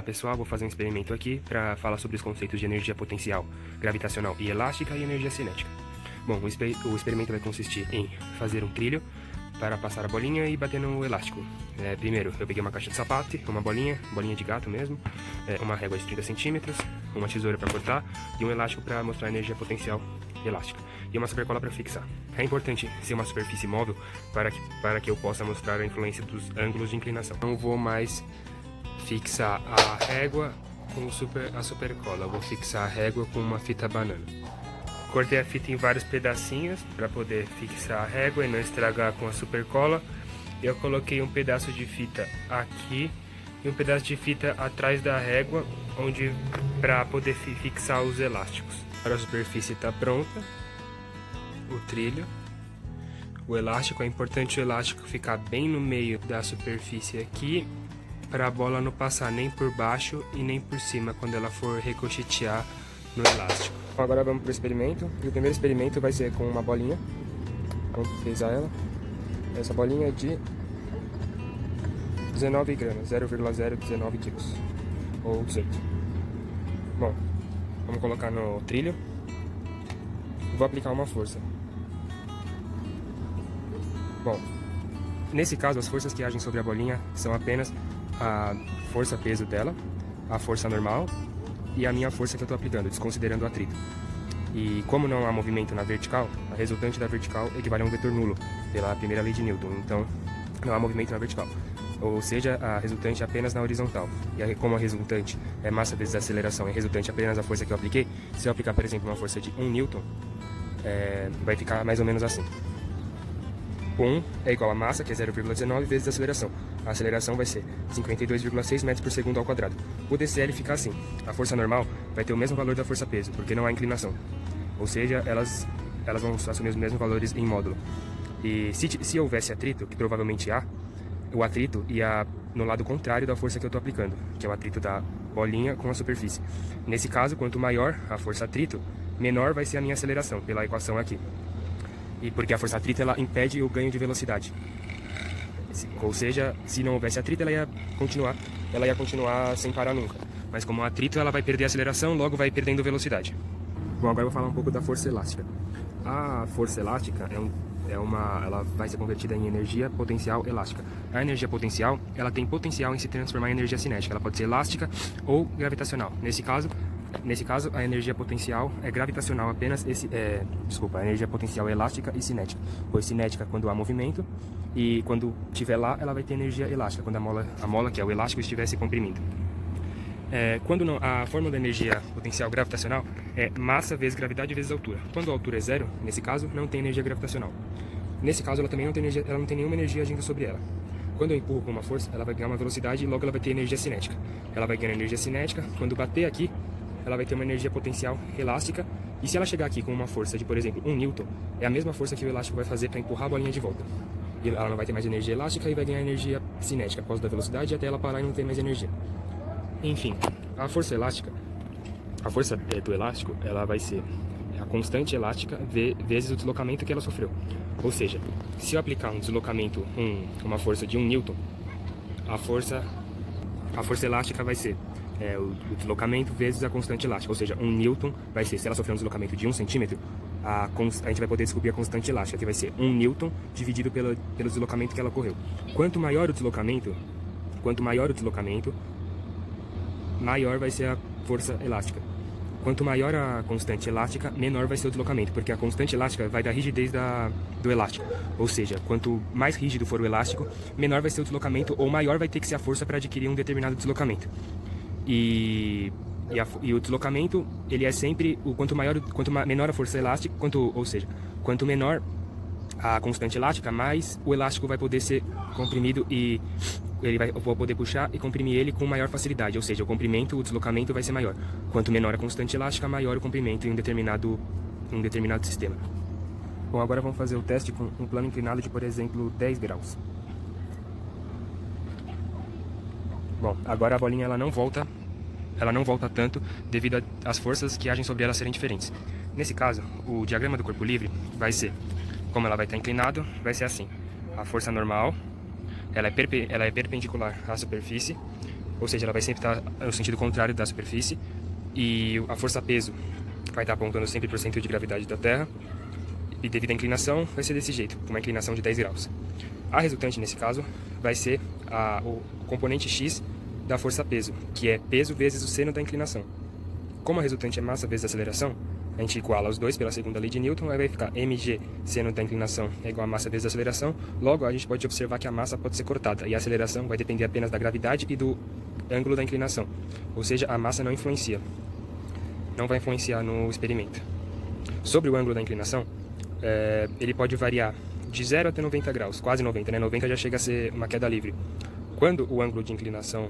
pessoal, vou fazer um experimento aqui para falar sobre os conceitos de energia potencial, gravitacional e elástica e energia cinética. Bom, o experimento vai consistir em fazer um trilho para passar a bolinha e bater no elástico. Primeiro, eu peguei uma caixa de sapato, uma bolinha de gato mesmo, uma régua de 30 centímetros, uma tesoura para cortar e um elástico para mostrar a energia potencial elástica. E uma supercola para fixar. É importante ser uma superfície móvel para que eu possa mostrar a influência dos ângulos de inclinação. Não vou mais fixar a régua com a supercola, eu vou fixar a régua com uma fita banana. Cortei a fita em vários pedacinhos para poder fixar a régua e não estragar com a supercola. Eu coloquei um pedaço de fita aqui e um pedaço de fita atrás da régua, para poder fixar os elásticos. Agora a superfície está pronta, o trilho, o elástico. É importante o elástico ficar bem no meio da superfície aqui, para a bola não passar nem por baixo e nem por cima quando ela for ricochetear no elástico. Então agora vamos para o experimento. E o primeiro experimento vai ser com uma bolinha. Vamos pesar ela. Essa bolinha é de 19 gramas, 0,019 quilos, ou 18. Bom, vamos colocar no trilho. Vou aplicar uma força. Bom, nesse caso as forças que agem sobre a bolinha são apenas a força-peso dela, a força normal e a minha força que eu estou aplicando, desconsiderando o atrito. E como não há movimento na vertical, a resultante da vertical equivale a um vetor nulo, pela primeira lei de Newton. Então, não há movimento na vertical. Ou seja, a resultante é apenas na horizontal. E como a resultante é massa vezes a aceleração e a resultante é apenas a força que eu apliquei, se eu aplicar, por exemplo, uma força de 1 Newton, vai ficar mais ou menos assim. 1 é igual a massa, que é 0,19, vezes a aceleração. A aceleração vai ser 52,6 metros por segundo ao quadrado. O DCL fica assim. A força normal vai ter o mesmo valor da força-peso, porque não há inclinação. Ou seja, elas vão assumir os mesmos valores em módulo. E se houvesse atrito, que provavelmente há, o atrito ia no lado contrário da força que eu estou aplicando, que é o atrito da bolinha com a superfície. Nesse caso, quanto maior a força atrito, menor vai ser a minha aceleração, pela equação aqui. E porque a força atrito ela impede o ganho de velocidade. Ou seja, se não houvesse atrito, ela ia continuar sem parar nunca. Mas como o atrito, ela vai perder a aceleração, logo vai perdendo velocidade. Bom, agora eu vou falar um pouco da força elástica. A força elástica ela vai ser convertida em energia potencial elástica. A energia potencial, ela tem potencial em se transformar em energia cinética. Ela pode ser elástica ou gravitacional. Nesse caso, a energia potencial é gravitacional apenas. A energia potencial é elástica e cinética. Pois cinética quando há movimento e quando estiver lá, ela vai ter energia elástica, quando a mola que é o elástico, estiver se comprimindo. A fórmula da energia potencial gravitacional é massa vezes gravidade vezes altura. Quando a altura é zero, nesse caso, não tem energia gravitacional. Nesse caso, ela também não tem energia, ela não tem nenhuma energia agindo sobre ela. Quando eu empurro com uma força, ela vai ganhar uma velocidade e logo ela vai ter energia cinética. Ela vai ganhar energia cinética, quando bater aqui, ela vai ter uma energia potencial elástica. E se ela chegar aqui com uma força de, por exemplo, 1 Newton, é a mesma força que o elástico vai fazer para empurrar a bolinha de volta. E ela não vai ter mais energia elástica e vai ganhar energia cinética por causa da velocidade até ela parar e não ter mais energia. Enfim, a força elástica, a força do elástico, ela vai ser a constante elástica vezes o deslocamento que ela sofreu. Ou seja, se eu aplicar um deslocamento, uma força de 1 Newton, a força elástica vai ser o deslocamento vezes a constante elástica. Ou seja, 1 Newton vai ser, se ela sofrer um deslocamento de 1 centímetro, a gente vai poder descobrir a constante elástica, que vai ser 1 Newton dividido pelo deslocamento que ela correu. Quanto maior o deslocamento, maior vai ser a força elástica. Quanto maior a constante elástica, menor vai ser o deslocamento, porque a constante elástica vai da rigidez do elástico. Ou seja, quanto mais rígido for o elástico, menor vai ser o deslocamento, ou maior vai ter que ser a força para adquirir um determinado deslocamento. E o deslocamento, ele é sempre quanto menor a força elástica, quanto menor a constante elástica, mais o elástico vai poder ser comprimido e eu vou poder puxar e comprimir ele com maior facilidade, ou seja, o deslocamento vai ser maior. Quanto menor a constante elástica, maior o comprimento em um determinado sistema. Bom, agora vamos fazer o teste com um plano inclinado de, por exemplo, 10 graus. Bom, agora a bolinha ela não volta tanto devido às forças que agem sobre ela serem diferentes. Nesse caso, o diagrama do corpo livre vai ser, como ela vai estar inclinado, vai ser assim. A força normal, ela é perpendicular à superfície, ou seja, ela vai sempre estar no sentido contrário da superfície, e a força-peso vai estar apontando sempre para o centro de gravidade da Terra, e devido à inclinação, vai ser desse jeito, com uma inclinação de 10 graus. A resultante, nesse caso, vai ser o componente x da força-peso, que é peso vezes o seno da inclinação. Como a resultante é massa vezes aceleração, a gente iguala os dois pela segunda lei de Newton, aí vai ficar mg, seno da inclinação, é igual a massa vezes a aceleração. Logo, a gente pode observar que a massa pode ser cortada, e a aceleração vai depender apenas da gravidade e do ângulo da inclinação. Ou seja, a massa não influencia. Não vai influenciar no experimento. Sobre o ângulo da inclinação, ele pode variar de 0 até 90 graus, quase 90, né? 90 já chega a ser uma queda livre. Quando o ângulo de inclinação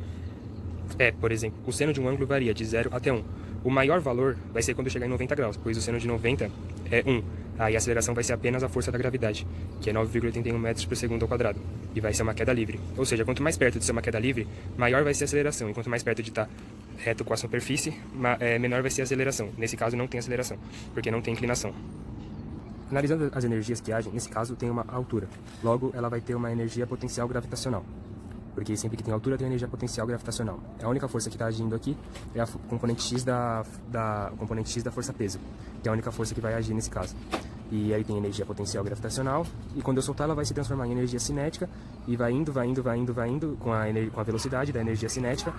por exemplo, o seno de um ângulo varia de 0 até 1. O maior valor vai ser quando chegar em 90 graus, pois o seno de 90 é 1. Aí a aceleração vai ser apenas a força da gravidade, que é 9,81 metros por segundo ao quadrado. E vai ser uma queda livre. Ou seja, quanto mais perto de ser uma queda livre, maior vai ser a aceleração. E quanto mais perto de estar reto com a superfície, menor vai ser a aceleração. Nesse caso não tem aceleração, porque não tem inclinação. Analisando as energias que agem, nesse caso tem uma altura. Logo, ela vai ter uma energia potencial gravitacional. Porque sempre que tem altura, tem energia potencial gravitacional. A única força que está agindo aqui é a componente X componente X da força-peso, que é a única força que vai agir nesse caso. E aí tem energia potencial gravitacional, e quando eu soltar ela vai se transformar em energia cinética, e vai indo com a velocidade da energia cinética,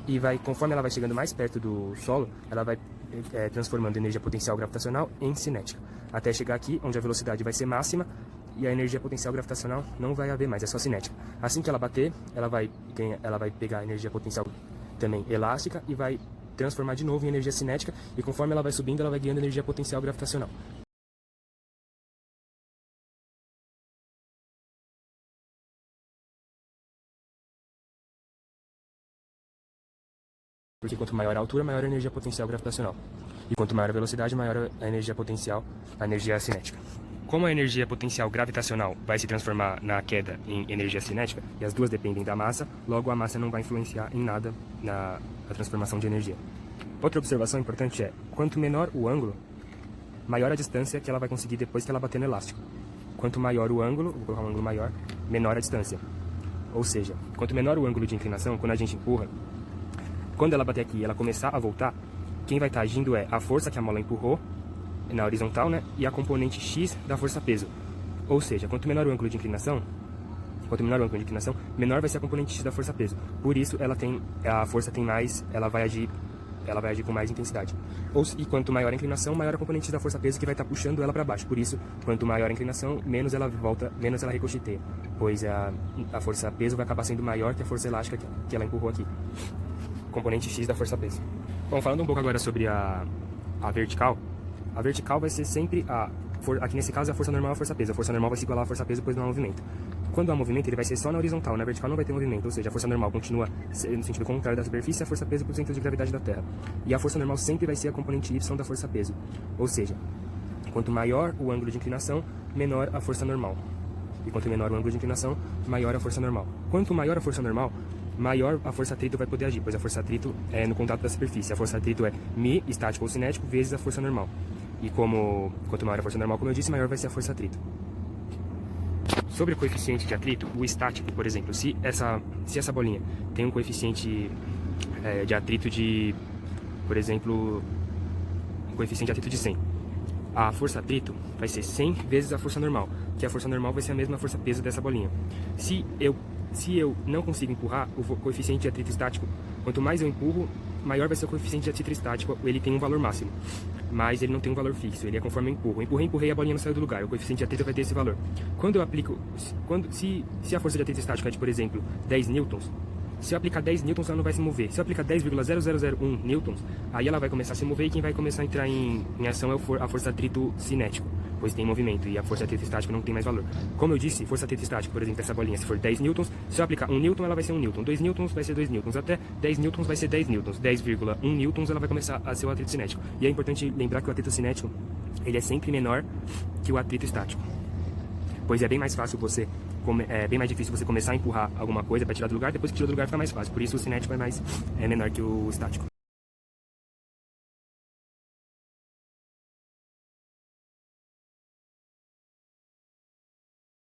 e conforme ela vai chegando mais perto do solo, ela vai transformando energia potencial gravitacional em cinética, até chegar aqui, onde a velocidade vai ser máxima, e a energia potencial gravitacional não vai haver mais, é só cinética. Assim que ela bater, ela vai pegar a energia potencial também elástica e vai transformar de novo em energia cinética, e conforme ela vai subindo, ela vai ganhando energia potencial gravitacional. Porque quanto maior a altura, maior a energia potencial gravitacional. E quanto maior a velocidade, maior a energia potencial, a energia cinética. Como a energia potencial gravitacional vai se transformar na queda em energia cinética, e as duas dependem da massa, logo a massa não vai influenciar em nada na transformação de energia. Outra observação importante é, quanto menor o ângulo, maior a distância que ela vai conseguir depois que ela bater no elástico. Quanto maior o ângulo, vou colocar um ângulo maior, menor a distância. Ou seja, quanto menor o ângulo de inclinação, quando a gente empurra, quando ela bater aqui e ela começar a voltar, quem vai estar agindo é a força que a mola empurrou na horizontal, né, e a componente X da força-peso. Ou seja, quanto menor o ângulo de inclinação, menor vai ser a componente X da força-peso. Por isso, a força tem mais, ela vai agir com mais intensidade. E quanto maior a inclinação, maior a componente X da força-peso, que vai estar puxando ela para baixo. Por isso, quanto maior a inclinação, menos ela volta, menos ela ricocheteia, pois a força-peso vai acabar sendo maior que a força elástica que ela empurrou aqui. Componente X da força-peso. Bom, falando um pouco agora sobre a vertical. A vertical vai ser sempre aqui nesse caso a força normal e a força-peso. A força normal vai se igualar à força-peso, pois não há movimento. Quando há movimento, ele vai ser só na horizontal. Na vertical não vai ter movimento, ou seja, a força normal continua no sentido contrário da superfície, a força-peso para o centro de gravidade da Terra. E a força normal sempre vai ser a componente Y da força-peso. Ou seja, quanto maior o ângulo de inclinação, menor a força normal. E quanto menor o ângulo de inclinação, maior a força normal. Quanto maior a força normal, maior a força atrito vai poder agir, pois a força atrito é no contato da superfície. A força atrito é μ, estático ou cinético, vezes a força normal. E quanto maior a força normal, como eu disse, maior vai ser a força atrito. Sobre o coeficiente de atrito, o estático, por exemplo, se essa bolinha tem um coeficiente de atrito de, por exemplo, um coeficiente de atrito de 100, a força atrito vai ser 100 vezes a força normal, que a força normal vai ser a mesma força-peso dessa bolinha. Se eu não consigo empurrar, o coeficiente de atrito estático, quanto mais eu empurro, maior vai ser o coeficiente de atrito estático, ele tem um valor máximo, mas ele não tem um valor fixo, ele é conforme eu empurro. Empurrei, a bolinha não saiu do lugar, o coeficiente de atrito vai ter esse valor. Quando eu aplico, se a força de atrito estático é de, por exemplo, 10 newtons, se eu aplicar 10 newtons, ela não vai se mover. Se eu aplicar 10,0001 newtons, aí ela vai começar a se mover, e quem vai começar a entrar em ação é a força atrito cinético, pois tem movimento, e a força atrito estático não tem mais valor. Como eu disse, força atrito estático, por exemplo, essa bolinha, se for 10 newtons, se eu aplicar 1 newton, ela vai ser 1 newton, 2 newtons vai ser 2 newtons, até 10 newtons vai ser 10 newtons, 10,1 newtons ela vai começar a ser o atrito cinético. E é importante lembrar que o atrito cinético, ele é sempre menor que o atrito estático, pois é bem mais difícil você começar a empurrar alguma coisa para tirar do lugar, depois que tira do lugar fica mais fácil. Por isso o cinético é menor que o estático.